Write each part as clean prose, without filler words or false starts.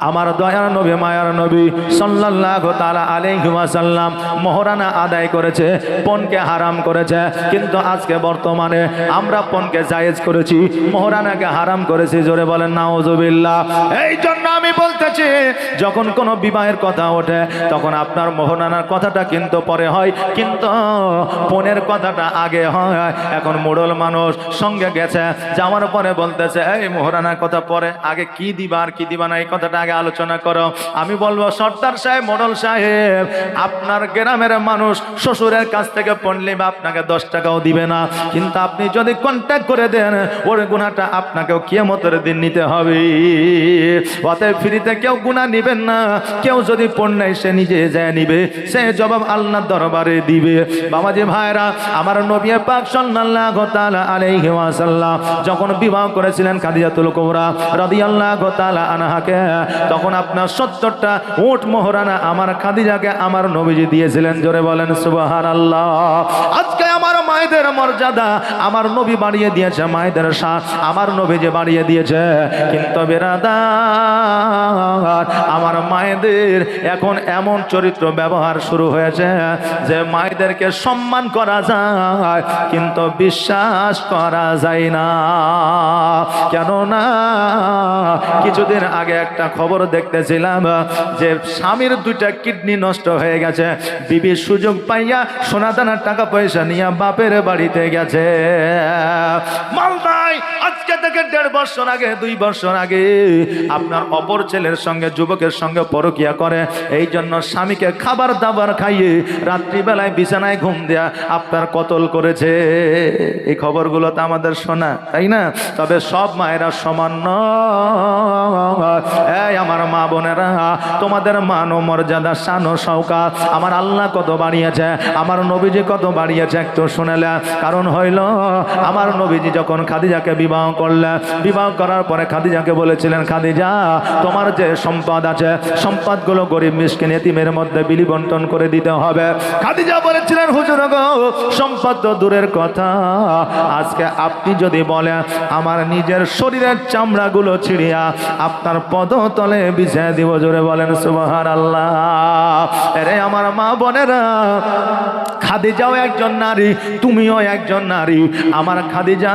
আমার দয়ার নবী মায়ার নবী সাল্লাল্লাহু তাআলা আলাইহি ওয়াসাল্লাম মোহরানা আদায় করেছে, পণকে হারাম করেছে। কিন্তু আজকে বর্তমানে আমরা পণকে জায়েজ করেছি, মোহরানাকে হারাম করেছি। জোরে বলেন নাউজুবিল্লাহ। এই জন্য আমি বলতেছি, যখন কোনো বিবাহের কথা ওঠে তখন আপনার মোহরানার কথাটা কিন্তু পরে হয়, কিন্তু পণের কথাটা আগে হয়। এখন মোড়ল মানুষ সঙ্গে গেছে, যাওয়ার পরে বলতেছে এই মোহরানার কথা পরে, আগে কি দিবা আর কি দিবা না এই কথাটা আগে আলোচনা করো। আমি বলবো সর্দার সাহেব, মোড়ল সাহেব, আপনার গ্রামের মানুষ শ্বশুরের কাছ থেকে পড়লে বা আপনাকে 10 টাকাও দিবে না, কিন্তু আপনি যদি কন্ট্যাক্ট করে দেন ওর গুনাহটা আপনাকেও কিয়ামতের দিন নিতে হবে। অতএব ফ্রিতে কেউ গুনাহ নেবেন না। কেউ যদি পণ্য সে নিজে যায় নিবে, সে জবাব আল্লাহর দরবারে দিবে। বাবাজি ভাইরা, আমার নবী পাক সাল্লাল্লাহু তাআলা আলাইহি ওয়াসাল্লাম যখন বিবাহ করেছিলেন খাদিজাতুল কুবরা রাদিয়াল্লাহু তাআলা আনহাকে, তখন আপনার 70টা উট মোহরানা আমার খাদিজাকে আমার নবীজি দিয়েছিলেন। জোরে বলেন সুবহানাল্লাহ। আজকে আমার মায়েদের মর্যাদা আমার নবী বাড়িয়ে দিয়েছে, মায়েদের শান আমার নবীজি বাড়িয়ে দিয়েছে। কিন্তু বিরাদার, আমার মায়েদের এখন এমন চরিত্র ব্যবহার শুরু হয়েছে যে মায়েদেরকে সম্মান করা যায় কিন্তু বিশ্বাস করা যায় না। কেননা কিছুদিন আগে একটা খবর দেখতেছিলাম যে স্বামীর 2টা কিডনি নষ্ট হয়ে গেছে, বিবি সুযোগ পাইয়া সোনাদানার টাকা পয়সা নিয়ে বাপের বাড়িতে গেছে। মালদায় আজকে থেকে 1.5 বছর আগে 2 বছর আগে আপনার অপর ছেলের সঙ্গে যুবকের সঙ্গে পরকিয়া করে, এই জন্য স্বামীকে খাবার দাবার খাইয়ে রাত্রিবেলায় বিছানায় ঘুম দেয়া আপনার কতল করেছে। এই খবরগুলো তো আমাদের শোনা, তাই না? তবে সব মায়েরা সমান নয়। এই আমার মা বোনেরা, তোমাদের মান ও মর্যাদা, শান ও শওকাত আমার আল্লাহ কত বাড়িয়েছে, আমার নবীজি কত বাড়িয়েছে একটু শুনেলে। কারণ হইল আমার নবীজি যখন খাদিজাকে বিবাহ করলেন, বিবাহ করার পরে খাদিজাকে বলেছিলেন, খাদিজা তোমার যে সম্পদ আছে সম্পদগুলো গরিব মিসকিন এতিমের মধ্যে বিলি বন্টন করে দিতে হবে। খাদিজা বলেছিলেন, হুজুর গো সম্পদ তো দূরের কথা, আজকে আপনি যদি বলেন আমার নিজের শরীরের চামড়াগুলো ছিঁড়িয়া আপনার পদতলে বিছিয়ে দিব। জোরে বলেন সুবহানাল্লাহ। আরে আমার মা বোনেরা, খাদিজাও একজন নারী, তুমিও একজন নারী। আমার খাদিজা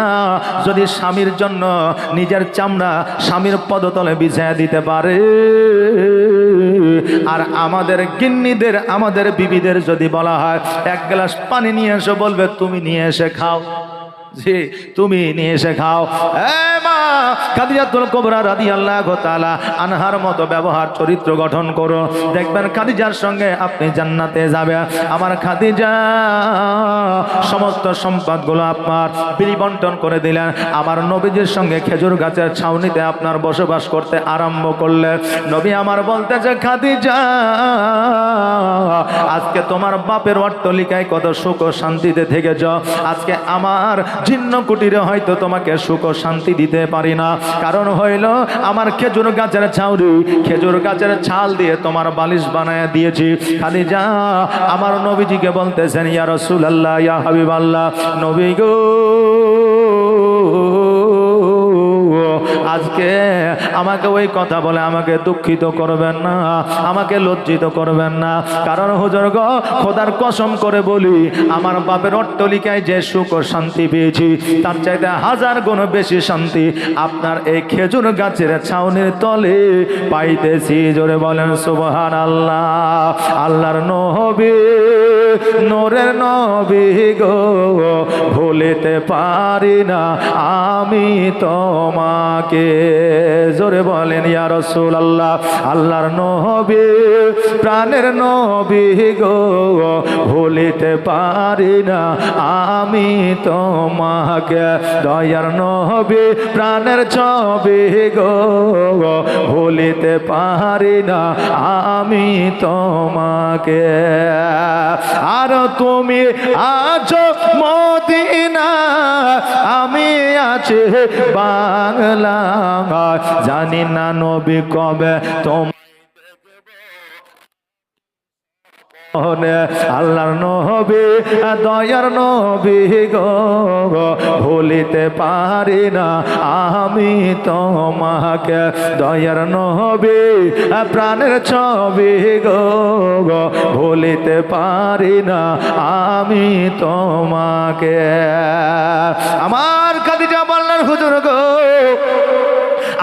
যদি স্বামীর জন্য নিজের চামড়া স্বামীর পদতলে বিছিয়ে দিতে পারে, আর আমাদের গিন্নিদের, আমাদের বিবিদের যদি বলা হয় 1 গ্লাস পানি নিয়ে এসে, বলবে তুমি নিয়ে এসে খাও, জি তুমি নিয়ে এসে খাও। খাদিজাতুল কুবরা রাদিয়াল্লাহু তাআলা আনহার মতো ব্যবহার চরিত্র গঠন করো, দেখবেন খাদিজার সঙ্গে আপনি জান্নাতে যাবেন। আমার খাদিজা সমস্ত সম্পদগুলো আপনার বিলি বন্টন করে দিলেন, আমার নবীজির সঙ্গে খেজুর গাছের ছাউনিতে আপনার বসবাস করতে আরম্ভ করলেন। নবী আমার বলতেছে, খাদিজা আজকে তোমার বাপের অট্টালিকায় কত সুখ ও শান্তিতে থেকেছ, আজকে আমার জীর্ণ কুটিরে হয়তো তোমাকে সুখ ও শান্তি দিতে পারি না। কারণ হইল আমার খেজুর গাছের ছাউনি, খেজুর গাছের ছাল দিয়ে তোমার বালিশ বানায় দিয়েছি। খাদিজা আমার নবীজিকে বলতেছেন, ইয়া রাসূলুল্লাহ, ইয়া হাবিবাল্লাহ, নবী গো আজকে আমাকে ওই কথা বলে আমাকে দুঃখিত করবেন না, আমাকে লজ্জিত করবেন না। কারণ হুজুর গো খোদার কসম করে বলি, আমার বাপের অট্টালিকায় যে সুখ ও শান্তি পেয়েছি তার চাইতে 1000 গুণ বেশি শান্তি আপনার এই খেজুর গাছের ছাউনির তলে পাইতেছি। জোরে বলেন সুবহানাল্লাহ। আল্লাহর নবী, নূরের নবী গো, ভুলিতে পারি না আমি তোমাকে। জোরে বলেন ইয়া রাসূলুল্লাহ। আল্লাহর নবী, প্রাণের নবী গো, ভুলিতে পারি না আমি তোমাকে। দয়ার নবী, প্রাণের ছবি গো, ভুলিতে পারি না আমি তোমাকে। আর তুমি আছো মদিনা, আমি আছি বাংলা, জানি না নবী কবে আল্লাহর নবী দয়ার নবী গো ভুলিতে পারি না আমি তোমাকে দয়ার নবী প্রাণের ছবি গো ভুলিতে পারি না আমি তোমাকে। আমার খাদিজা বললেন হুজুর গো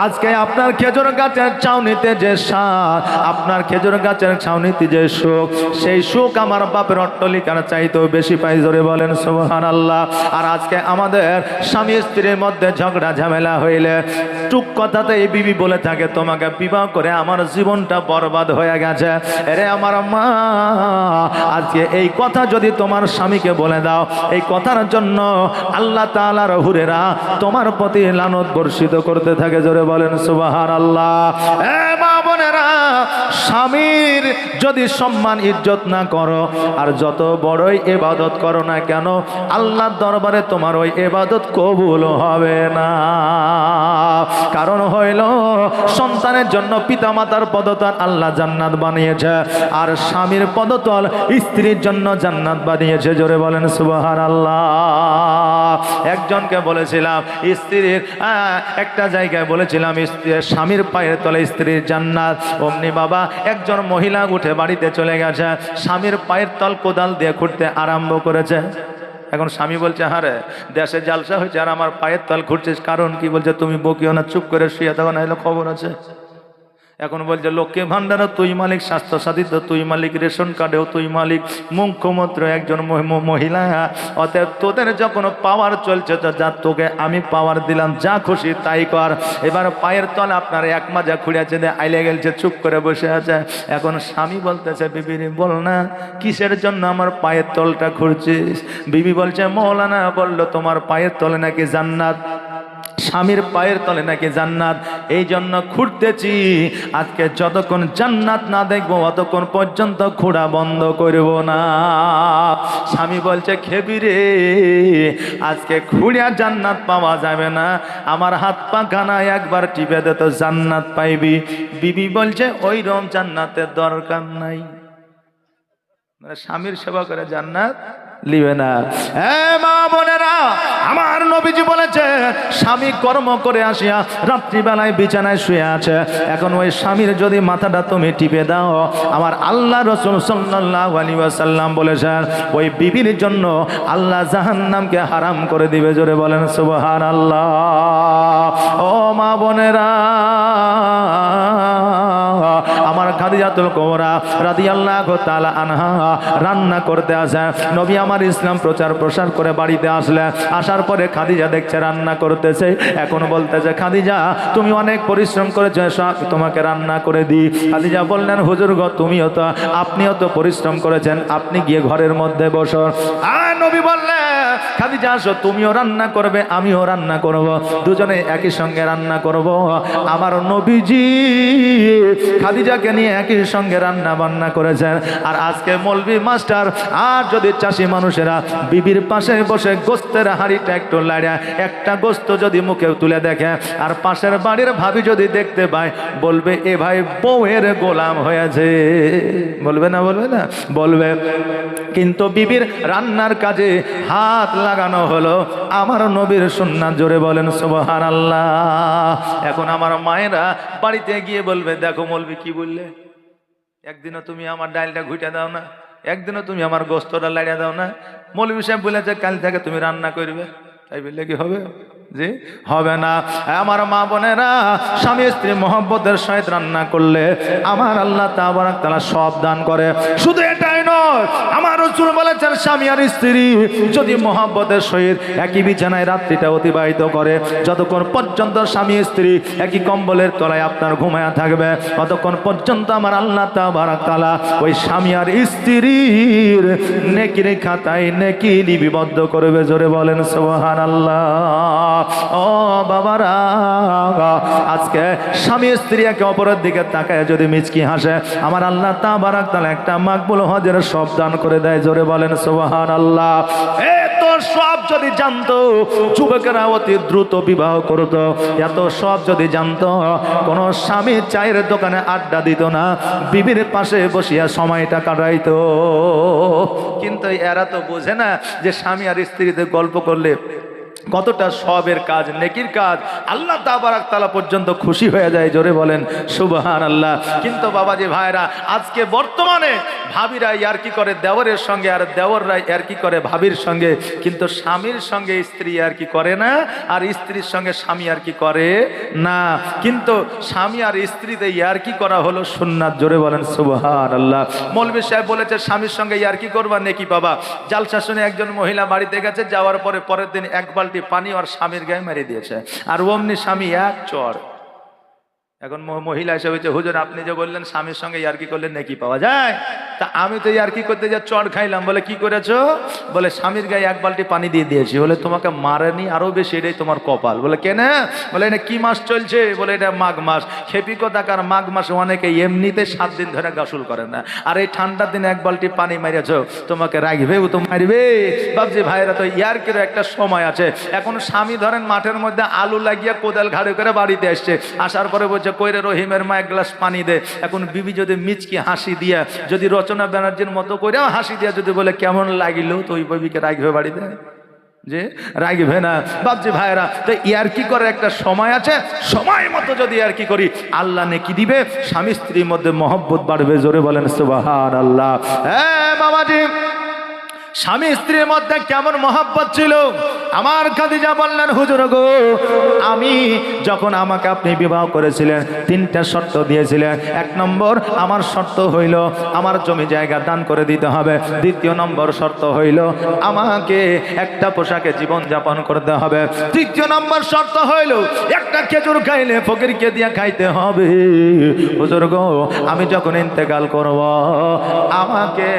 আজকে আপনার খেজুর গাছের ছাউনিতে যে স্বাদ, আপনার খেজুর গাছের ছাউনিতে যে সুখ, সেই সুখ আমার বাপের অট্টালিকার চাইতেও বেশি পাই। জোরে বলেন সুবহানাল্লাহ। আর আজকে আমাদের স্বামী স্ত্রীর মধ্যে ঝগড়া ঝামেলা হইলে টুক কথাতে এই বিবি বলে থাকে তোমাকে বিবাহ করে আমার জীবনটা বরবাদ হয়ে গেছে। আরে আমার মা, আজকে এই কথা যদি তোমার স্বামীকে বলে দাও, এই কথার জন্য আল্লাহ তাআলার হুরেরা তোমার প্রতি লানত বর্ষিত করতে থাকে। জোরে বলেন সুবহানাল্লাহ। এ মা বোনেরা, স্বামীর যদি সম্মান ইজ্জত না করো আর যত বড়ই ইবাদত করো না কেন, আল্লাহর দরবারে তোমার ওই ইবাদত কবুল হবে না। কারণ হইল সন্তানের জন্য পিতামাতার পদতল আল্লাহ জান্নাত বানিয়েছে, আর স্বামীর পদতল স্ত্রীর জন্য জান্নাত বানিয়েছে। জোরে বলেন সুবহানাল্লাহ। একজনকে বলেছিলাম স্ত্রীর একটা জায়গায় বলেছিলাম স্বামীর পায়ের তলে স্ত্রীর জান্নাত। অমনি বাবা একজন মহিলা উঠে বাড়িতে চলে গেছে, স্বামীর পায়ের তল কোদাল দিয়ে খুঁড়তে আরম্ভ করেছে। এখন স্বামী বলছে হারে দেশে জালসা হয়েছে আর আমার পায়ের তল খুঁড়ছিস, কারণ কি? বলছে তুমি বকিও না, চুপ করে শুয়ে থাকো, না হলে খবর আছে। এখন বলছে লক্ষ্মী ভান্ডারও তুই মালিক, স্বাস্থ্য সাথীতে তুই মালিক, রেশন কার্ডেও তুই মালিক, মুখ্যমন্ত্রী একজন মহিলা। অতএব তোদের যখন পাওয়ার চলছে তো যা, তোকে আমি পাওয়ার দিলাম, যা খুশি তাই কর। এবার পায়ের তল আপনার এক মাজা খুঁড়িয়েছে, আইলে গেলছে, চুপ করে বসে আছে। এখন স্বামী বলতেছে বিবি বল না কিসের জন্য আমার পায়ের তলটা খুঁড়ছিস? বিবি বলছে মৌলানা বললো তোমার পায়ের তলে নাকি জান্নাত, স্বামীর পায়ের তলে নাকি জান্নাত, এই জন্য খুঁড়তেছি। আজকে যতক্ষণ জান্নাত না দেখবো অতক্ষণ পর্যন্ত খোঁড়া বন্ধ করব না। স্বামী বলছে খেবি রে, আজকে খুঁড়িয়া জান্নাত পাওয়া যাবে না, আমার হাত পা খানা একবার টিপে দে তো জান্নাত পাইবি। বিবি বলছে ওই রকম জান্নাতের দরকার নাই, স্বামীর সেবা করে জান্নাত লিবে না। মা বোনেরা, আমার নবীজি বলেছে স্বামী কর্ম করে আসিয়া রাত্রিবেলায় বিছানায় শুয়ে আছে, এখন ওই স্বামীর যদি মাথাটা তুমি টিপে দাও, আমার আল্লাহ রাসূল সাল্লাল্লাহু আলাইহি ওয়াসাল্লাম বলেছেন ওই বিবির জন্য আল্লাহ জাহান্নামকে হারাম করে দিবে। জোরে বলেন সুবহানাল্লাহ। ও মা বোনেরা, আমার খাদিজাতুল কুবরা রাদিয়াল্লাহু তাআলা আনহা রান্না করতে আসে। নবী আমার ইসলাম প্রচার প্রসার করে বাড়িতে আসলে, আসার পরে খাদিজা দেখছে রান্না করতেছে। এখন বলতেছে খাদিজা তুমি অনেক পরিশ্রম করেছো, তোমাকে রান্না করে দিই। খাদিজা বললেন হুজুর গো তুমিও তো, আপনিও তো পরিশ্রম করেছেন, আপনি গিয়ে ঘরের মধ্যে বসো। নবী বললেন খাদিজা আসো, তুমিও রান্না করবে আমিও রান্না করব, দুজনে একই সঙ্গে রান্না করব। আমার নবীজি খাদিজাকে নিয়ে একই সঙ্গে রান্না বান্না করেছেন। আর আজকে মৌলভী মাস্টার আর যদি চাষি মানুষেরা বিবির পাশে বসে গোস্তের হাঁড়িটা একটু লাড়া একটা গোস্ত যদি মুখে তুলে দেখে, আর পাশের বাড়ির ভাবি যদি দেখতে পায়, বলবে এ ভাই বউয়ের গোলাম হয়েছে। বলবে না? বলবে না? বলবে। কিন্তু বিবির রান্নার কাজে হাত লাগানো হলো আমার নবীর সুন্নাত। জোরে বলেন সুবহানাল্লাহ। এখন আমার মায়েরা বাড়িতে গিয়ে বলবে দেখো মৌলভী কি বললে, একদিনও তুমি আমার ডালটা ঘুটে দাও না, একদিনও তুমি আমার গোস্তটা লাড়িয়ে দাও না। মৌলভী সাহেব বলেছে কাল থেকে তুমি রান্না করবে, তাই বললে কি হবে? জি হবে না। আমার মা বোনেরা, স্বামী স্ত্রী মহব্বতের সহিত রান্না করলে আমার আল্লাহ তাবারক তাআলা সব দান করে। শুধু এটাই নয়, আমার রাসূল বলেছেন স্বামী আর স্ত্রী যদি মহব্বতের সহিত একই বিছানায় রাত্রিটা অতিবাহিত করে, যতক্ষণ পর্যন্ত স্বামী স্ত্রী একই কম্বলের তলায় আপনার ঘুমায়া থাকবে, ততক্ষণ পর্যন্ত আমার আল্লাহ তাবারক তাআলা ওই স্বামী আর স্ত্রীর নেকির খাতায় নেকি লিপিবদ্ধ করবে। জোরে বলেন সুবহানাল্লাহ। ও বাবারা, আজকে স্বামী স্ত্রী একে অপরের দিকে তাকায় যদি মিচকি হাসে, আমার আল্লাহ তাবারক তাআলা একটা মাকবুল হজের সব সব দান করে দেয়। জোরে বলেন সুবহানাল্লাহ। এত সব যদি জানতো যুবকেরা অতি দ্রুত বিবাহ করতো। এত সব যদি জানতো কোন স্বামী চায়ের দোকানে আড্ডা দিত না, বিবির পাশে বসিয়া সময়টা কাটাইতো। কিন্তু এরা তো বোঝে না যে স্বামী আর স্ত্রীতে গল্প করলে কতটা সবের কাজ, নেকির কাজ, আল্লাহ তাবারাক তাআলা পর্যন্ত খুশি হয়ে যায়। জোরে বলেন সুবহানাল্লাহ। কিন্তু বাবাজি ভাইরা, আজকে বর্তমানে ভাবিরা ইয়ারকি করে দেওরের সঙ্গে, আর দেওররা ইয়ারকি করে ভাবির সঙ্গে, কিন্তু স্বামীর সঙ্গে স্ত্রী ইয়ারকি করে না, আর স্ত্রীর সঙ্গে স্বামী ইয়ারকি করে না। কিন্তু স্বামী আর স্ত্রীতে ইয়ারকি করা হলো সুন্নাত। জোরে বলেন সুবহানাল্লাহ। মৌলভী সাহেব বলেছে স্বামীর সঙ্গে ইয়ারকি করবা নেকি পাবা। জালসা শুনে একজন মহিলা বাড়িতে গেছে, যাওয়ার পরে পরের দিন এক বালতি পানি আর স্বামীর গায়ে মেরে দিয়েছে, আর অমনি স্বামী এক চড়। এখন মহিলা এসে বলছে, হুজুর আপনি যে বললেন স্বামীর সঙ্গে ইয়ারকি করলে নেকি পাওয়া যায়, তা আমি তো ইয়ারকি করতে যা চড় খাইলাম। বলে কি করেছো? বলে স্বামীর গায়ে এক বালতি পানি দিয়ে দিয়েছি। বলে তোমাকে মারেনি আরো বেশি, এটাই তোমার কপাল। বলে কেন? বলে এটা কি মাস চলছে? বলে এটা মাঘ মাস। খেপি কথাকার, মাঘ মাসে অনেকে এমনিতে 7 দিন ধরে গোসল করে না, আর এই ঠান্ডার দিনে এক বালতি পানি মেরেছো, তোমাকে রাখবে? ও তো মারবে। ভাবছি ভাইরা, তো ইয়ারকির একটা সময় আছে। এখন স্বামী ধরেন মাঠের মধ্যে আলু লাগিয়ে কোদাল ঘাড়ে করে বাড়িতে আসছে, আসার পরে বলছে কইরে রহিমের মা এক গ্লাস পানি দে। এখন বিবি যদি মিচকি হাসি দিয়া, যদি রচনা ব্যানার্জির মতো করে হাসি দিয়া যদি বলে কেমন লাগিল, তো ওই বিবিকে রাখবে বাড়িতে? যে রাখবে না। বাবজি ভাইরা, তো ইয়ারকি করার একটা সময় আছে, সময় মতো যদি ইয়ারকি করি আল্লাহ নেকি দিবে, স্বামী স্ত্রীর মধ্যে মহব্বত বাড়বে। জোরে বলেন সুবহানাল্লাহ। হ্যাঁ বাবাজি, স্বামী স্ত্রীর মধ্যে কেমন মহব্বত ছিল। আমার খাদিজা বললেন, হুজুর গো, আমি যখন আমাকে আপনি বিবাহ করেছিলেন 3টা শর্ত দিয়েছিলেন। 1 নম্বর আমার শর্ত হইল আমার জমি জায়গা দান করে দিতে হবে। 2 নম্বর শর্ত হইল আমাকে একটা পোশাকে জীবন যাপন করতে হবে। 3 নম্বর শর্ত হইল একটা খেজুর খাইলে ফকিরকে দিয়ে খাইতে হবে। হুজুর গো, আমি যখন ইন্তেকাল করব আমাকে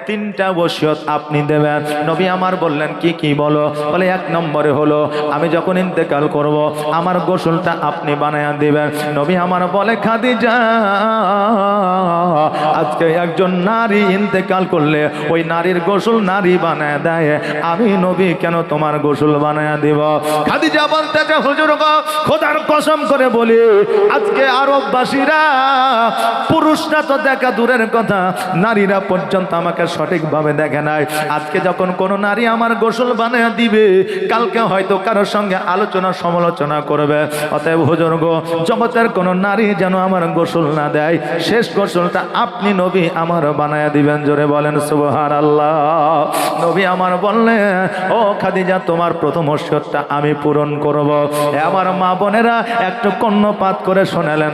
3টা ওসিয়ত আপনি দেবেন। নবী আমার বললেন কি কি বলো? বলে 1 নম্বরে হলো আমি যখন ইন্তেকাল করব আমার গোসলটা আপনি বানায়া দিবেন। নবী আমার বলে, খাদিজা, আজকে একজন নারী ইন্তেকাল করলে ওই নারীর গোসল নারী বানায় দেয়, আমি নবী কেন তোমার গোসল বানায়া দিব? খাদিজা বলতেছে, হুজুর গো, খোদার কসম করে বলি, আজকে আরববাসীরা, পুরুষরা তো দেখা দূরের কথা, নারীরা পর্যন্ত আমাকে সঠিকভাবে দেখে নাই। আজকে যখন কোনো নারী আমার গোসল বানায়া দিবে, কালকে হয়তো কারোর সঙ্গে আলোচনা সমালোচনা করবে। অতএব হুজুর গো, জগতের কোন নারী যেন আমার গোসল না দেয়, শেষ গোসলটা আপনি নবী আমার বানায়া দিবেন। জোরে বলেন সুবহানাল্লাহ। নবী আমার বললেন, ও খাদিজা, তোমার প্রথম ওসিয়তটা আমি পূরণ করব। আমার মা বোনেরা একটু কর্ণপাত করে শোনালেন।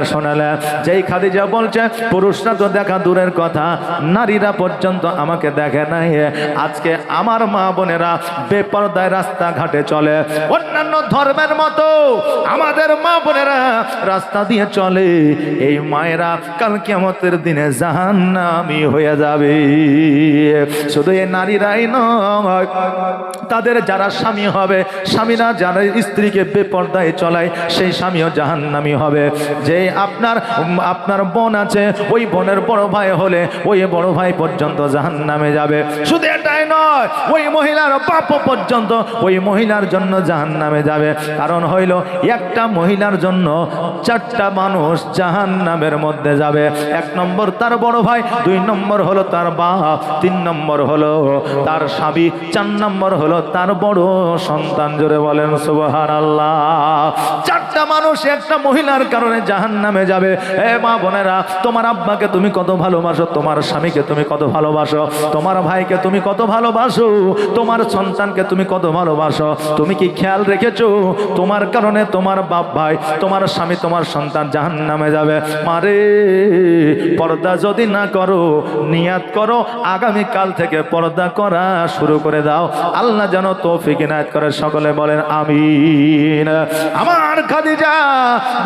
যেই খাদিজা বলছে পুরুষরা তো দেখা দূরের কথা, নারীরা পর্যন্ত আমাকে দেখে নাই, আজকে আমার মা বোনেরা বেপরদায় রাস্তাঘাটে চলে, অন্যান্য ধর্মের মতো আমাদের মা বোনেরা রাস্তা দিয়ে চলে, এই মায়েরা কাল কিয়ামতের দিনে জাহান্নামী হয়ে যাবে। শুধু এই নারীরাই নয়, তাদের যারা স্বামী হবে, স্বামীরা যারা স্ত্রীকে বেপরদায় চলায়, সেই স্বামীও জাহান্নামী হবে। যে আপনার বোন আছে, ওই বোনের বড় ভাই হলে ওই বড় ভাই পর্যন্ত জাহান্নামে যাবে। শুধু এটাই নয়, ওই মহিলার বাপ পর্যন্ত ওই মহিলার জন্য জাহান্নামে যাবে। কারণ হইল একটা মহিলার জন্য 4টা মানুষ জাহান্নামের মধ্যে যাবে। 1 নম্বর তার বড় ভাই, 2 নম্বর হলো তার বাপ, 3 নম্বর হলো তার স্বামী, 4 নম্বর হলো তার বড় সন্তান। জোরে বলেন সুবহানাল্লাহ। 4টা মানুষ একটা মহিলার কারণে জাহান্নামে যাবে। এ মা বোনেরা, তোমার আব্বাকে তুমি কত ভালোবাসো, তোমার স্বামীকে তুমি কত ভালোবাসো, তোমার ভাইকে তুমি কত ভালোবাসো, তোমার সন্তানকে তুমি কত ভালোবাসো, তুমি কি খেয়াল রেখেছো? তোমার কারণে তোমার বাপ ভাই, তোমার স্বামী, তোমার সন্তান জাহান্নামে যাবে। মারে, পর্দা যদি না করো, নিয়াত করো আগামী কাল থেকে পর্দা করা শুরু করে দাও। আল্লাহ যেন তৌফিক ইনায়েত করে। সকলে বলেন আমিন। আমার খাদিজা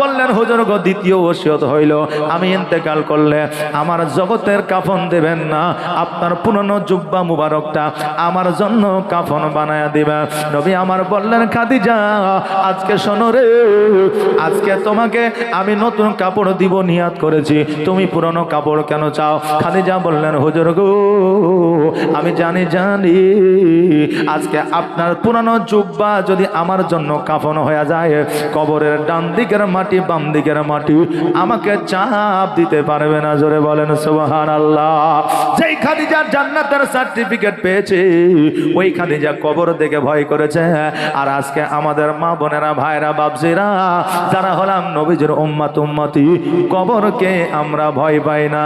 বললেন, হুজুর গো, 2য় ওসিয়ত হইল আমি ইন্তেকাল করলে আমার জগতের কাফন দেবেন না, আপনার পুরনো জুব্বা মুবারকটা আমার জন্য কাফন বানায়া দিবা। নবী আমার বললেন, খাদিজা আজকে শোনো রে, আজকে তোমাকে আমি নতুন কাপড় দিব নিয়াত করেছি, তুমি পুরনো কাপড় কেন চাও? খাদিজা বললেন, হুজুর গো আমি জানি আজকে আপনার পুরানো জুব্বা যদি আমার জন্য কাফন হয়ে যায়, কবরের ডান দিকের মাটি বাম দিকের মাটি আমাকে চাপ দিতে পারবে না। জোরে বলেন সুবহানাল্লাহ। যেই খাদিজা জান্নাতের সার্টিফিকেট পেয়েছে, ওই খাদিজা কবর দেখে ভয় করেছে। আর আজকে আমাদের মা বোনেরা, ভাইরা, বাপজিরা যারা হলাম নবীজির উম্মত উম্মতি, কবরকে আমরা ভয় পাই না।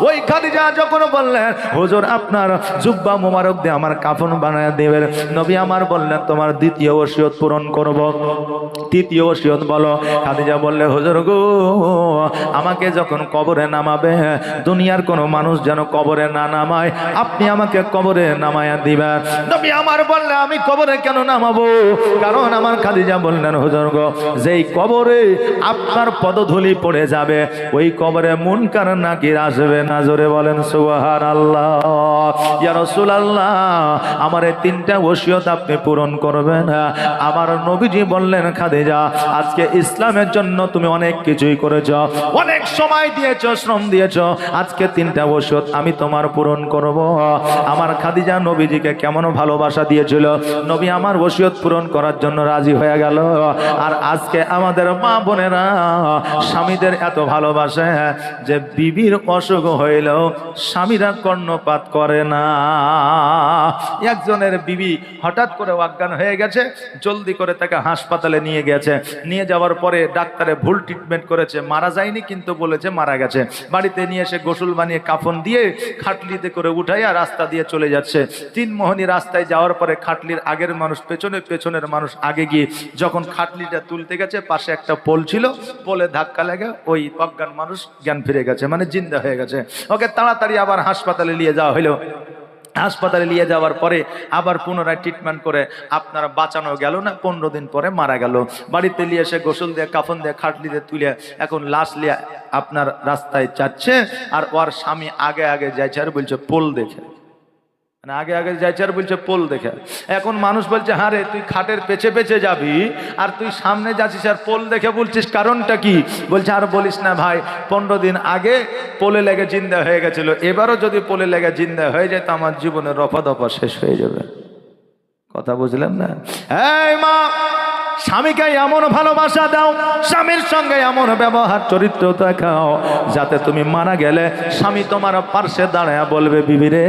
ওই খাদিজা যখন বললেন, হুজুর আপনার জুব্বা মুবারক দিয়ে আমার কাফন বানায় দেবেন, নবী আমার বললেন, তোমার দ্বিতীয় ওসিয়ত পূরণ করব। তৃতীয় ওসিয়ত বলো। খাদিজা বললে, হুজুর গো আমাকে যখন কবরে নামাবে, দুনিয়ার কোনো মানুষ যেন কবরে না নামায়, আপনি আমাকে কবরে নামায়া দিবেন। নবী আমার বললে, আমি কবরে কেন নামাবো? কারণ আমার খাদিজা বললেন, হুজুর গো যেই কবরে আপনার পদধূলি পড়ে যাবে, ওই কবরে মুনকার নাকির আসবে না। জোরে বলেন সুবহানাল্লাহ। ইয়া রাসূলুল্লাহ আমার এই তিনটা ওসিয়ত আপনি পূরণ করবেন। আমার নবীজি বললেন, খাদিজা আজকে ইসলামের জন্য তুমি অনেক কিছুই করেছো, অনেক সময় দিয়েছো, শ্রম দিয়েছো, আজকে তিনটা ওসিয়ত আমি তোমার পূরণ করব। আমার খাদিজা নবীজিকে কেমন ভালোবাসা দিয়েছিল, নবী আমার ওসিয়ত পূরণ করার জন্য রাজি হয়ে গেল। আর আজকে আমাদের মা বোনেরা স্বামীদের এত ভালোবাসে যে বিবির অসুখ হইলেও স্বামীরা কর্ণপাত করে না। একজনের বিবি হঠাৎ করে অজ্ঞান হয়ে গেছে, জলদি করে তাকে হাসপাতালে নিয়ে গেছে। নিয়ে যাওয়ার পরে ডাক্তারে ভুল ট্রিটমেন্ট করেছে, মারা যায়নি কিন্তু বলেছে মারা গেছে। বাড়িতে নিয়ে এসে গোসল বানিয়ে কাফন দিয়ে খাটলিতে করে উঠাইয়া রাস্তা দিয়ে চলে যাচ্ছে। তিনমোহনী রাস্তায় যাওয়ার পরে খাটলির আগের মানুষ পেছনে, পেছনের মানুষ আগে গিয়ে যখন খাটলিটা তুলতে গেছে, পাশে একটা পোল ছিল, পোলে ধাক্কা লেগে ওই অজ্ঞান মানুষ জ্ঞান ফিরে গেছে, মানে জিন্দা হয়ে গেছে। ওকে তাড়াতাড়ি আবার হাসপাতালে নিয়ে যাওয়া হলো। হাসপাতালে নিয়ে যাওয়ার পরে আবার পুনরায় ট্রিটমেন্ট করে আপনারা বাঁচানো গেল না, 15 দিন পরে মারা গেল। বাড়িতে নিয়ে এসে গোসল দিয়ে কাফন দিয়ে খাটলিতে তুলে এখন লাশ লিয়ে আপনার রাস্তায় যাচ্ছে। আর ওর স্বামী আগে আগে যাইছে আর বলছে পোল দেখে, মানে আগে আগে যাইছে আর বলছে পোল দেখে। এখন মানুষ বলছে, হ্যাঁ রে তুই খাটের পেছে পেছে যাবি আর তুই সামনে যাচ্ছিস আর পোল দেখে বলছিস, কারণটা কি? বলছে, আর বলিস না ভাই, 15 দিন আগে পোলে লেগে জিন্দা হয়ে গেছিল, এবারও যদি পোলে লেগে জিন্দা হয়ে যায় তো আমার জীবনের রফা দফা শেষ হয়ে যাবে। কথা বুঝলেন না? এই মা, স্বামীকে এমন ভালোবাসা দাও, স্বামীর সঙ্গে এমন ব্যবহার চরিত্র দেখাও, যাতে তুমি মারা গেলে স্বামী তোমার পার্শ্বে দাঁড়ায় বলবে, বিবি রে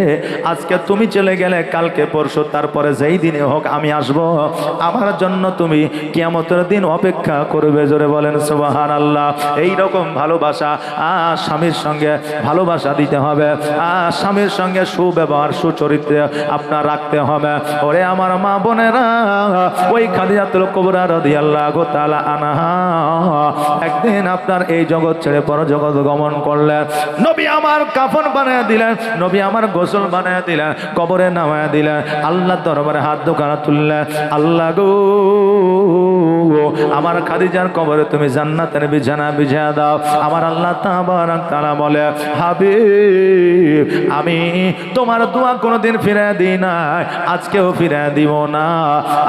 আজকে তুমি চলে গেলে, কালকে পরশু তারপরে যেই দিনে হোক আমি আসব, আমার জন্য তুমি কিয়ামতের দিন অপেক্ষা করবে। জোরে বলেন সুবহানাল্লাহ। এইরকম ভালোবাসা স্বামীর সঙ্গে ভালোবাসা দিতে হবে, স্বামীর সঙ্গে সুব্যবহার সুচরিত্র আপনার রাখতে হবে। ওরে আমার মা বোনেরা, ওই খাদিজাতুল কুবরা রাদিয়াল্লাহু তাআলা আনহা একদিন আপনার এই জগৎ ছেড়ে পরজগৎ গমন করলেন। নবী আমার কাফন বানায় দিলেন, নবী আমার গোসল বানায় দিলেন, কবরে নামায় দিলেন, আল্লাহর দরবারে হাত দুখানা তুললেন, আল্লাহ গো আমার খাদিজার কবরে তুমি জান্নাতের বিছানা বিছিয়ে দাও। আমার আল্লাহ তাবারক তাআলা বলে, হাবিব আমি তোমার দোয়া কোনোদিন ফিরে দিই না, আজকেও ফিরে দিব না।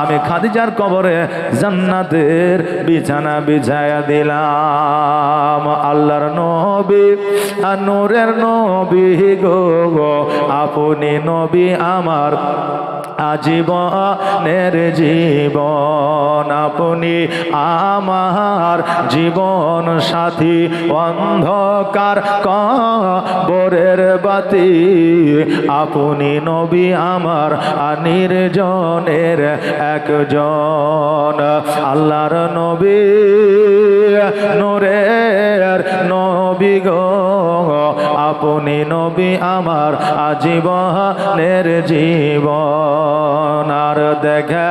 আমি খাদিজার কবরে জান্নাতের বিছানা বিছায়া দিলাম। আল্লাহর নবী নূরের নবী গো, আপনি নবী আমার আজীবনের জীবন, আপনি আমার জীবন সাথী, অন্ধকার কবরের বাতি, আপনি নবী আমার নির্জনের একজন। আল্লাহর নবী নূরের নবী গো, আপনি নবী আমার আজীবনের জীবন। আর দেখে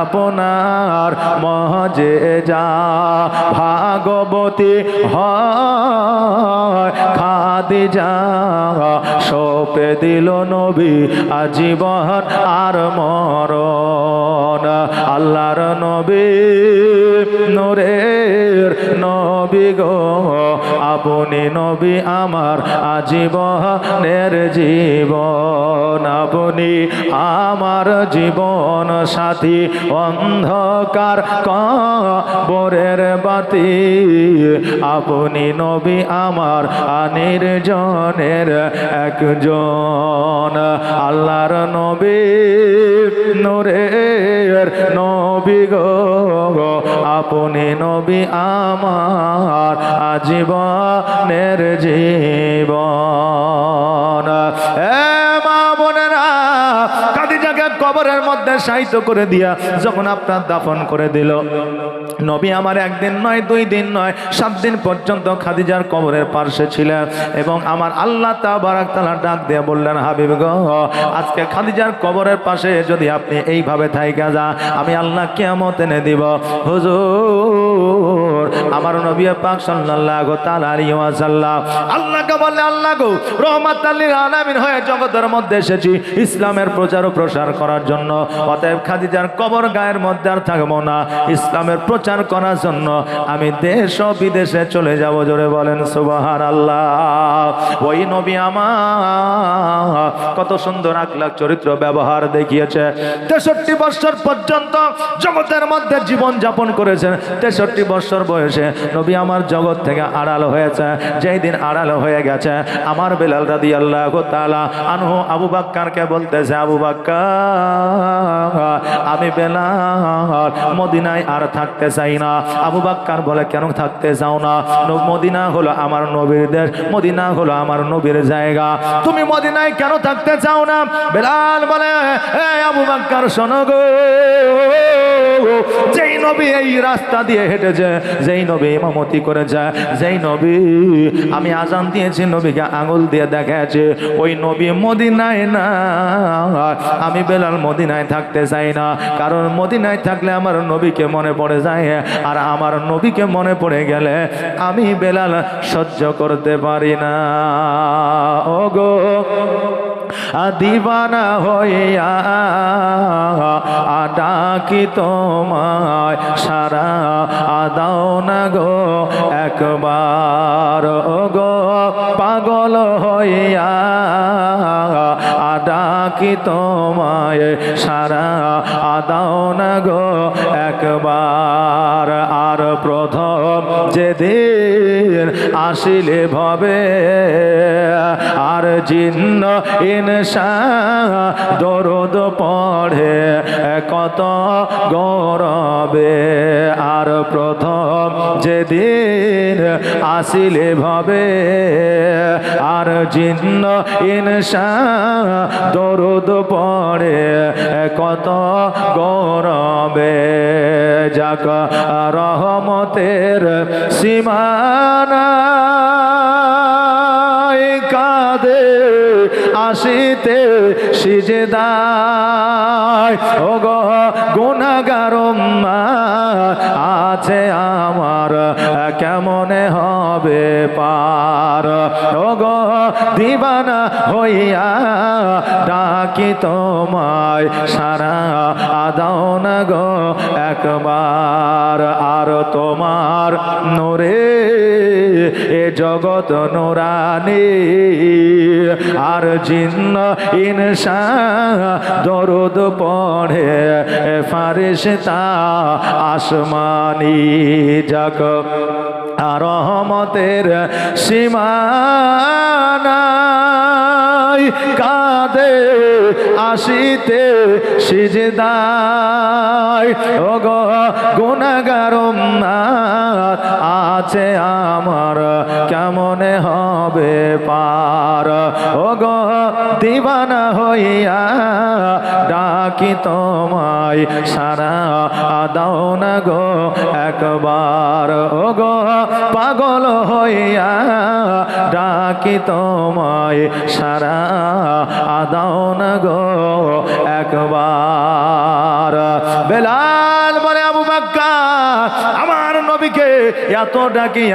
আপনার মজেজা ভাগবতী হয় খাদিজা, সপে দিল নবী আজীবন আর মরণ। আল্লাহর নবী নূরের নবী গো, আপনি নবী আমার আজীবন আজীবনের জীবন, আপনি আমার জীবন সাথী, অন্ধকার কবরের বাতি, আপনি নবী আমার নির্জনের একজন। আল্লাহর নবী নূরের নবী গো, আপনি নবী আমার আজীবনের জীবন। মা বোনেরা, খাদিজাকে কবরের মধ্যে শায়িত করে দিয়া যখন আপনার দাফন করে দিল, নবী আমার একদিন নয়, 2 দিন নয়, 7 দিন পর্যন্ত খাদিজার কবরের পাশে ছিলেন। এবং আমার আল্লাহ তাবারক তাআলা ডাক দিয়ে বললেন, হাবিব গো, আজকে খাদিজার কবরের পাশে যদি আপনি এইভাবে থাইকা যা, আমি আল্লাহ কিয়ামত এনে দিব। হুজুর আমার নবী পাক সাল্লাল্লাহু তাআলা আলাইহি ওয়াসাল্লাম আল্লাহকে বলে, আল্লাহ গো, রহমাতাল লিল আলামিন হয়ে জগতের মধ্যে এসেছি ইসলামের প্রচার ও প্রসার করার জন্য, অতএব খাদিজার কবর গায়ের মধ্যে আর থাকবো না, ইসলামের প্রচার করার জন্য আমি দেশ ও বিদেশে চলে যাব। জোরে বলেন সুবহানাল্লাহ। ওই নবী আমার কত সুন্দর আখলাক চরিত্র ব্যবহার দেখিয়েছে। 63 বছর পর্যন্ত জগতের মধ্যে জীবন যাপন করেছেন। 63 বছর বয়সে নবী আমার জগৎ থেকে আড়াল হয়েছে। যেই দিন আড়াল হয়ে গেছে, আমার বেলাল রাদিয়াল্লাহু তাআলা আনহু আবু বকরকে বলতেছে, আবু বকর, আমি বেলাল মদিনায় আর থাকতে চাই না। আবু বকর বলে, কেন থাকতে চাও না? মদিনা হলো আমার নবীর দেশ, মদিনা হলো আমার নবীর জায়গা, তুমি মদিনায় কেন থাকতে চাও না? বেলাল বলে, আবু বকর শোনো গো, যেই নবী এই রাস্তা দিয়ে হেঁটেছে, যেই নবী ইমামতি করেছে, যেই নবী আমি আজান দিয়েছি নবীকে আঙুল দিয়ে দেখাচ্ছে, ওই নবী মদিনায় না। আমি বেলাল মদিনায় থাকতে চাই না, কারণ মদিনায় থাকলে আমার নবীকে মনে পড়ে যায়, আর আমার নবীকে মনে পড়ে গেলে আমি বেলাল সহ্য করতে পারি না। ও গো দিবানা হইয়া ডাকি তোমায়, সারা দাও না গো একবার। ও গো পাগল হইয়া ডাকি তোমায়, সারা দাও না গো একবার। আর প্রথম যেদিন আসিলে ভবে, আর জিন্ন ইনসা দরুদ পড়ে কত গৌরবে। আর প্রথম যেদিন আসিলে ভবে, আর জিন্ন ইনসা দরুদ পড়ে কত গৌরবে। যাক রহমতের সীমানা কাঁদে আসিতে সিজদায়, ও গো গুনাহগার উম্মত আছে আমার, কেমনে হবে পার। ও গো দিবানা হইয়া ডাকি তোমায়, সারা দাও না গো একবার। আর তোমার নূরে এ জগৎ নূরানি, আর জিন্ন ইনসা দরুদ পড়ে ফারিস্তা আসমানি। যাক রহমতের সীমানা কাঁদে আসিতে সিজদায়, ও গো গুনাহগার উম্মত আছে আমার, কেমনে হবে পার। ও গো দিবানা হইয়া ডাকি তোমায়, সারা দাও না গো একবার। ও গো পাগল হইয়া ডাকি তোমায়, সারা দাও না গো একবার। বেলাল বলে, আবু বকর আমার নবীকে এত ডাকি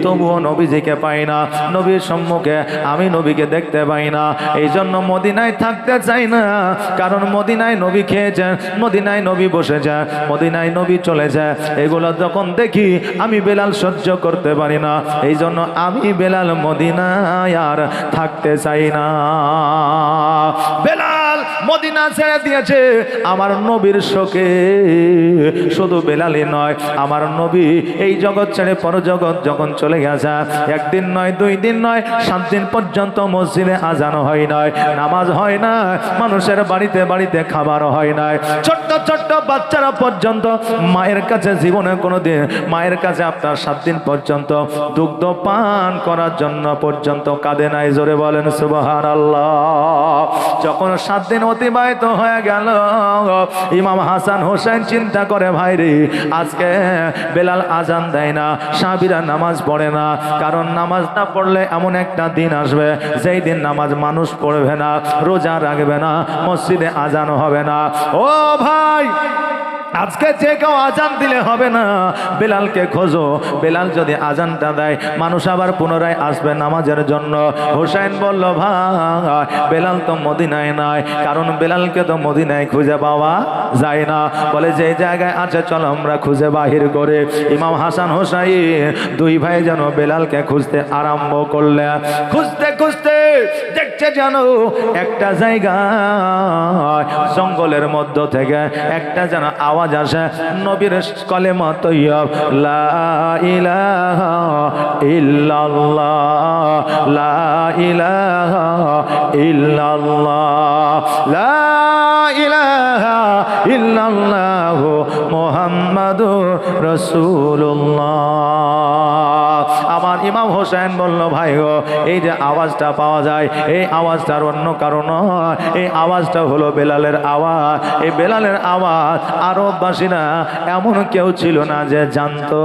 তবুও নবীজিকে পাই না, নবীর সম্মুখে আমি নবীকে দেখতে পাই না। এই জন্য মদিনায় থাকতে চাই না, কারণ মদিনায় নবী খেয়েছেন, মদিনায় নবী বসে যায়, মদিনায় নবী চলে যায়, এগুলো যখন দেখি আমি বেলাল সহ্য করতে পারি না। এই জন্য আমি বেলাল মদিনায় আর থাকতে চাই না। বেলাল মদিনা ছেড়ে দিয়েছে আমার নবীর শোকে। শুধু বেলালই নয়, আমার নবী এই জগৎ ছেড়ে পরজগৎ যখন চলে গেছে, একদিন নয়, 2 দিন নয়, 7 দিন পর্যন্ত মসজিদে আজান হয় নাই, নামাজ হয় না, মানুষের বাড়িতে বাড়িতে খাবার হয় নাই। ছোট্ট ছোট্ট বাচ্চারা পর্যন্ত মায়ের কাছে জীবনে কোনোদিন মায়ের কাছে আপনার 7 দিন পর্যন্ত দুগ্ধ পান করার জন্য পর্যন্ত কাঁদে নাই। জোরে বলেন সুবহানাল্লাহ। যখন 7 দিন অতিবাহিত হয়ে গেল, ইমাম হাসান হোসেন চিন্তা করে, ভাই রে, আজকে বেলাল আজান দেয় না, সাহাবীরা নামাজ পড়ে না, কারণ নামাজ না পড়লে এমন একটা দিন আসবে যেই দিন নামাজ মানুষ পড়বে না, রোজা রাখবে না, মসজিদে আজান হবে না। ও ভাই, আজকে যে কেউ আজান দিলে হবে না, বেলালকে খোঁজো। বেলাল যদি আজানটা দেয়, মানুষ আবার পুনরায় আসবে নামাজের জন্য। হোসেন বলল, ভাই বেলাল তো মদিনায় নাই, কারণ বেলালকে তো মদিনায় খুঁজে পাওয়া যায় না। বলে যে জায়গায় আছে চলো আমরা খুঁজে বাহির করে। ইমাম হাসান হোসাইন 2 ভাই যেন বেলালকে খুঁজতে আরম্ভ করলে। খুঁজতে খুঁজতে দেখছে যেন একটা জায়গা জঙ্গলের মধ্য থেকে একটা যেন আওয়াজ আসে, নবীর কলেমা তৈয়ব, লা ইলাহা ইল্লাল্লাহ, লা ইলাহা ইল্লাল্লাহ, লা ইলাহা ইল্লাল্লাহ মুহাম্মাদুর রাসূলুল্লাহ। আমার ইমাম হোসেন বলল, ভাই গো, এই যে আওয়াজটা পাওয়া যায়, এই আওয়াজটার অন্য কারণ নয়, এই আওয়াজটা হলো বেলালের আওয়াজ। এই বেলালের আওয়াজ আরববাসীরা এমন কেউ ছিল না যে জানতো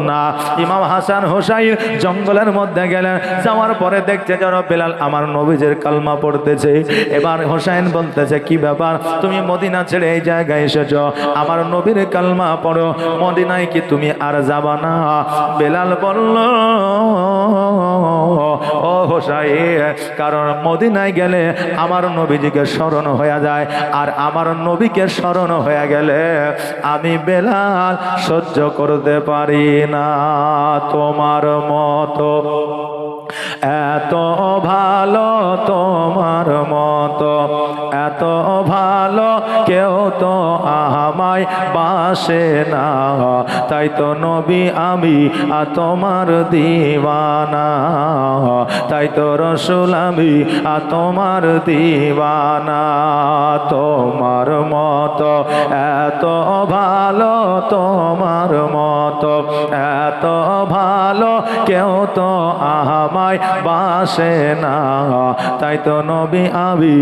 না। ইমাম হাসান হোসাইন জঙ্গলের মধ্যে গেলেন, যাওয়ার পরে দেখছে যেন বেলাল আমার নবীজের কালমা পড়তেছে। এবার হোসাইন বলতেছে, কি ব্যাপার, তুমি মদিনা ছেড়ে এই জায়গায় এসেছো, আমার নবীর কালমা পড়ো, মদিনায় কি তুমি আর যাবা না? বেলাল বলল, ও হোসাইন, কারণ মদিনায় গেলে আমার নবীজিকে স্মরণ হয়ে যায়, আর আমার নবীকে স্মরণ হয়ে গেলে আমি বেলাল সহ্য করতে পারি না। তোমার মতো এত ভালো, তোমার মতো এত ভালো কেউ তো আমায় বাসে না, তাই তো নবী আমি তোমার দিওয়ানা, তাই তো রসুল আমি তোমার দিওয়ানা। তোমার মতো এত ভালো, তোমার মতো এত ভালো কেউ তো আমায় বাসে না, তাই তো নবী আমি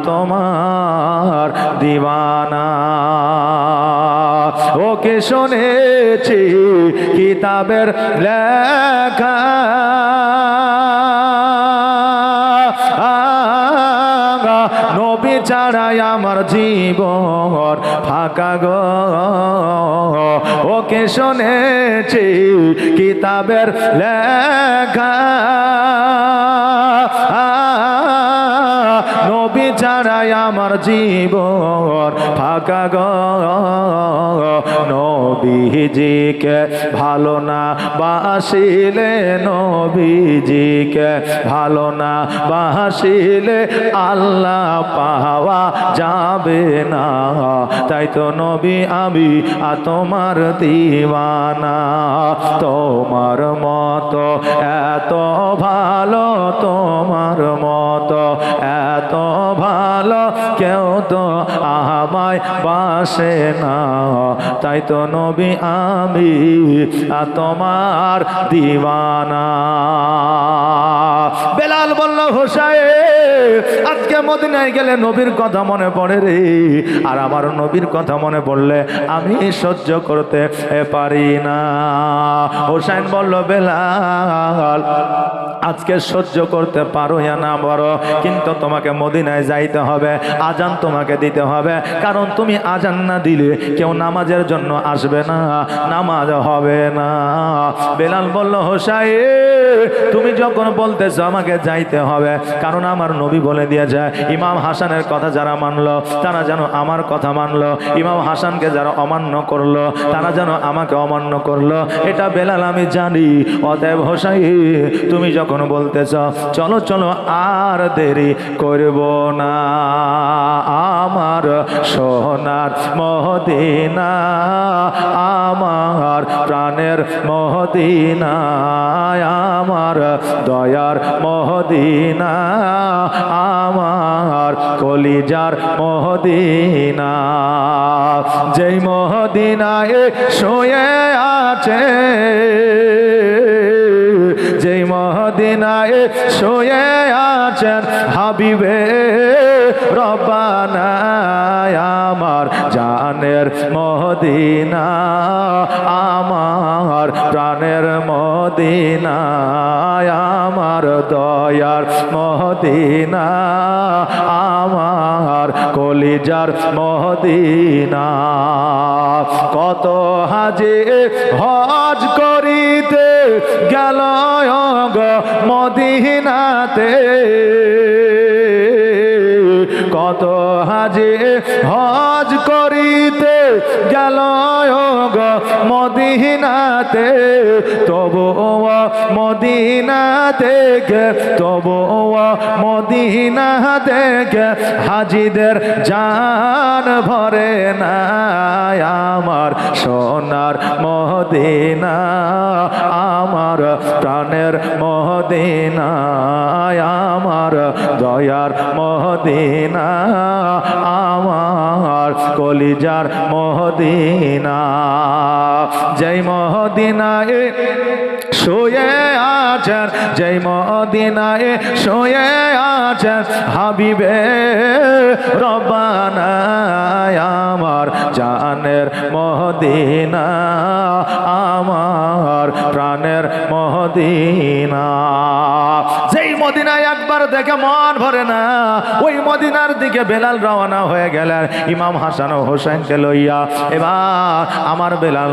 তোমার দিওয়ানা। ওকে শুনেছি কিতাবের লেখা, নবী ছাড়াই আমার জীবন ফাঁকা গো। ওকে শুনেছি কিতাবের লেখা, নবী ছাড়াই আমার জীবন ফাঁকা গো। নবীজিকে ভালো না বাসিলে, নবীজিকে ভালো না বাসিলে আল্লাহ পাওয়া যাবে না, তাই তো নবী আমি তোমার দিওয়ানা। তোমার মতো এত ভালো, তোমার মতো এত ভালো কেউ তো আমায় বাসে না, তাই তো নবী আমি তোমার দিওয়ানা। বেলাল বলল, হোসাইন আজকে মদিনায় গেলে নবীর কথা মনে পড়ে রে, আর আমার নবীর কথা মনে পড়লে আমি সহ্য করতে পারি না। হোসেন বলল, বেলাল আজকে সহ্য করতে পারো না না পারো, কিন্তু তোমাকে মদিনায় যাইতে হবে, আজান তোমাকে দিতে হবে, কারণ তুমি আজান না দিলে কেউ নামাজের জন্য আসবে না, নামাজ হবে না। বেলাল বলল, হোসাইন তুমি যখন বলতেছো আমাকে যাইতে হবে, কারণ আমার নবী বলে দিয়েছে ইমাম হাসানের কথা যারা মানলো তারা যেন আমার কথা মানলো, ইমাম হাসানকে যারা অমান্য করলো তারা যেন আমাকে অমান্য করলো, এটা বেলাল আমি জানি। অতএব হোসাইন তুমি যখন বলতেছ চলো চলো আর দেরি করব না, আমার সোনার মদিনা, আমার প্রাণের মদিনা, আমার দয়ার মদিনা, আমার কলিজার মদিনা, যেই মদিনায় শুয়ে আছে, যেই মদিনায় শুয়ে আছেন হাবিবে রব্বানা, আমার জানের মদিনা, আমার প্রাণের মদিনা, আমার দয়ার মদিনা, আমার কলিজার মদিনা। কত হাজি হজ করিতে গেল মদিনাতে, কত হাজি হজ করিতে গেল মদিনাতে, তবু মদিনা থেকে, তবু মদিনা থেকে হাজিদের জান ভরে না, আমার সোনার মদিনা, আমার প্রাণের মদিনা, আমার দয়ার মদিনা, আমার কলিজার মদিনা, যেই মদিনায় শুয়ে আছেন, যেই মদিনায় শুয়ে আছেন হাবিবে রব্বানা, আমার জানের মদিনা, আমার প্রাণের মদিনা। যেই মদিনায় একবার দেখে মন ভরে না, ওই মদিনার দিকে বেলাল রওনা হয়ে গেলেন ইমাম হাসান ও হোসেনকে লইয়া। এবার আমার বেলাল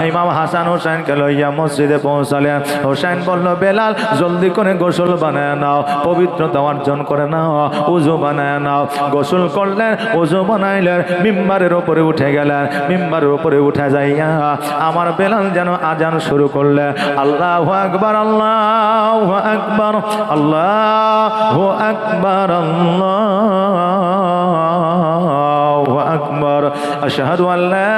ইমাম হাসান হোসেনকে লইয়া মসজিদে পৌঁছালেন। হোসেন বলল, বেলাল জলদি করে গোসল বানায় নাও, পবিত্রতা অর্জন করে নাও, উজু বানায় নাও। গোসল করলেন, উজু বানাইলেন, মিম্বারের উপরে উঠে গেলেন। মিম্বারের উপরে উঠে যাইয়া আমার বেলাল যেন আজান শুরু করলেন, আল্লাহু আকবার, আল্লাহু আকবার, আল্লাহু আকবার, আল্লাহু আকবার, আশহাদু আল্লা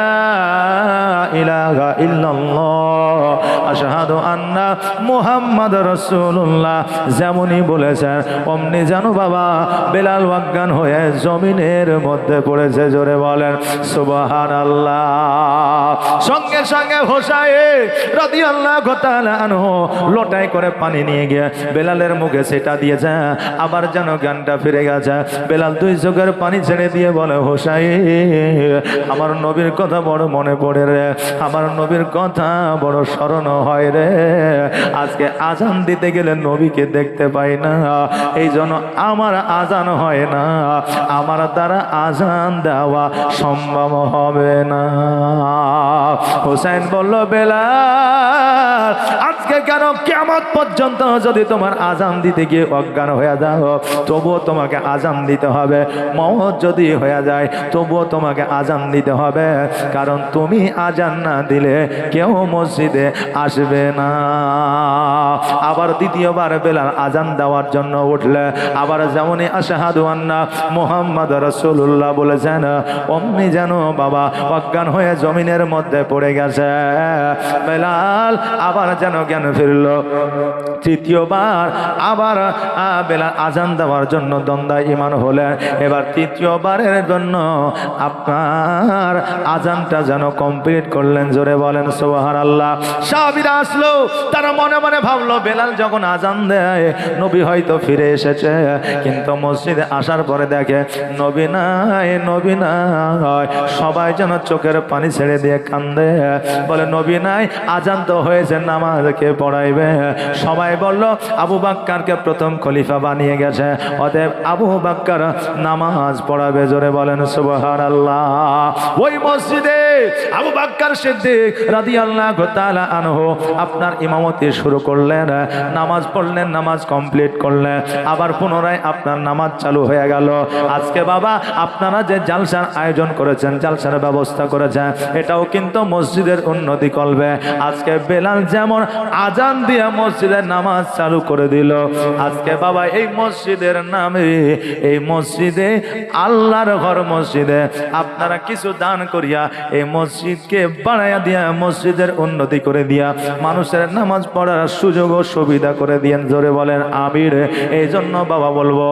ইলাহা ইল্লাল্লাহ, আশহাদু আন্না মুহাম্মাদ রাসূলুল্লাহ। যেমনই বলেছেন অমনি জানো বাবা বেলাল অজ্ঞান হয়ে জমিনের মধ্যে পড়েছে। জোরে বলেন সুবহানাল্লাহ। সঙ্গে সঙ্গে হোসাইন রাদিয়াল্লাহু তাআলা আনহু লোটায় করে পানি নিয়ে গিয়ে বেলালের মুখে সেটা দিয়েছে, আবার যেন জ্ঞানটা ফিরে গেছে। বেলাল দুই চোখের পানি ছেড়ে দিয়ে বলে, হোসাইন আমার নবীর কথা বড় মনে পড়ে রে, আমার নবীর কথা বড় স্মরণ হয় রে। আজকে আজান দিতে গেলে নবীকে দেখতে পাই না, এই জন্য আমার আজান হয় না, আমার দ্বারা আজান দেওয়া সম্ভব হবে না। হোসেন বলল, বেলাল আজকে কেন কিয়ামত পর্যন্ত যদি তোমার আজান দিতে গিয়ে অজ্ঞান হয়ে যাও তবুও তোমাকে আজান দিতে হবে, মওত যদি হয়ে যায় তবুও তোমাকে আজান দিতে হবে, কারণ তুমি আজান না দিলে কেউ মসজিদে আসবে না। আবার দ্বিতীয়বার বেলাল আজান দেওয়ার জন্য উঠলে, আবার যেমনই আশহাদু আন্না মুহাম্মাদ রাসূলুল্লাহ বলেছেন অমনি যেন বাবা অজ্ঞান হয়ে জমিনের মধ্যে পড়ে গেছে। বেলাল আবার যেন জ্ঞান ফিরল। তৃতীয়বার আবার বেলাল আজান দেওয়ার জন্য দণ্ডায়মান হলেন। এবার তৃতীয়বারের জন্য আপনার আজানটা যেন কমপ্লিট করলেন। জোরে বলেন সুবহানাল্লাহ। সাহাবীরা আসলো, তারা মনে মনে ভাবলো বেলাল যখন আজান দেয় নবী হয়তো ফিরে এসেছে, কিন্তু মসজিদে আসার পরে দেখে নবী নাই, নবী নাই। সবাই যেন চোখের পানি ছেড়ে দিয়ে কান্দে, বলে নবী নাই, আজান তো হয়েছে, নামাজ কে পড়াইবে? সবাই বলল আবু বাক্কারকে প্রথম খলিফা বানিয়ে গেছে, অতএব আবু বাক্কার নামাজ পড়াবে। জোরে বলেন সুবহানাল্লাহ। ওই মসজিদে আবু বাক্কার সিদ্দিক রাদিয়াল্লাহু তাআলা আনহু আপনার ইমামতি শুরু করলেন, নামাজ পড়লেন, নামাজ কমপ্লিট করলেন, আবার পুনরায় আপনার নামাজ চালু হয়ে গেল। আজকে বাবা আপনারা যে জালসার আয়োজন করেছেন, জালসার ব্যবস্থা করেছেন, এটাও কিন্তু মসজিদের উন্নতি করবে। আজকে বেলাল যেমন আজান দিয়ে মসজিদের নামাজ চালু করে দিল, আজকে বাবা এই মসজিদের নামে, এই মসজিদে আল্লাহর ঘর মসজিদে আপনারা কিছু দান করিয়া এই মসজিদকে বাড়াইয়া দিয়া, মসজিদের উন্নতি করে দিয়া, মানুষের নামাজ পড়ার সুযোগ ও সুবিধা করে দিয়েন। জোরে বলেন আমির। এই জন্য বাবা বলবো